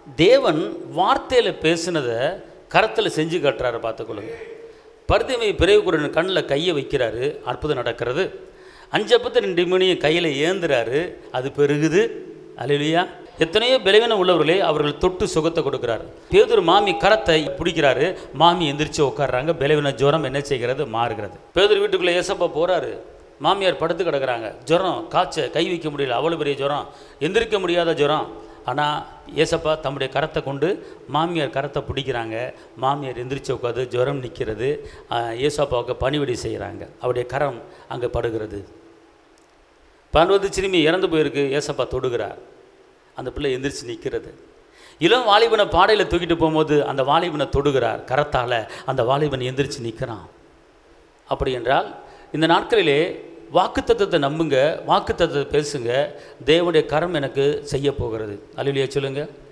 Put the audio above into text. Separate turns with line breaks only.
தேவன் வார்த்தையில் பேசுனதை கரத்தில் செஞ்சு காட்டுறாரு. பார்த்துக்கொள்ளுங்க. பர்திமை பிறகுக்குடன் கண்ணில் கையை வைக்கிறாரு, அற்புதம் நடக்கிறது. 5 அப்பத்தை 2 மீனையும் கையில் ஏந்துறாரு, அது பெருகுது. அல்லேலூயா. எத்தனையோ பலவீனம் உள்ளவர்களே அவர்கள் தொட்டு சுகத்தை கொடுக்குறாரு. பேதுரு மாமி கரத்தை பிடிக்கிறாரு, மாமி எந்திரிச்சு உட்காடுறாங்க. பலவீன ஜுரம் என்ன செய்கிறது? மாறுகிறது. பேதுரு வீட்டுக்குள்ளே ஏசப்பா போகிறாரு, மாமியார் படுத்து கிடக்கிறாங்க, ஜுரம், காய்ச்சல், கை வைக்க முடியல, அவ்வளோ பெரிய ஜுரம், எந்திரிக்க முடியாத ஜுரம். ஆனால் ஏசப்பா தம்முடைய கரத்தை கொண்டு மாமியார் கரத்தை பிடிக்கிறாங்க. மாமியார் எந்திரிச்சு உட்காது, ஜுரம் நிற்கிறது. ஏசப்பாவுக்கு பணிவிடை செய்கிறாங்க. அவருடைய கரம் அங்கே படுகிறது. 12 சிறுமி இறந்து போயிருக்கு, ஏசப்பா தொடுகிறார். அந்த பிள்ளை எந்திரிச்சு நிற்கிறது. இளம் வாலிபனை பாடையில் தூக்கிட்டு போகும்போது அந்த வாலிபனை தொடுகிறார் கரத்தால். அந்த வாலிபன் எந்திரிச்சு நிற்கிறான். அப்படி என்றால் இந்த நாட்களிலே வாக்குத்தத்தத்தை நம்புங்க, வாக்குத்தத்தத்தை பேசுங்க. தேவனுடைய கரம் எனக்கு செய்ய போகிறது. அல்லேலூயா சொல்லுங்க.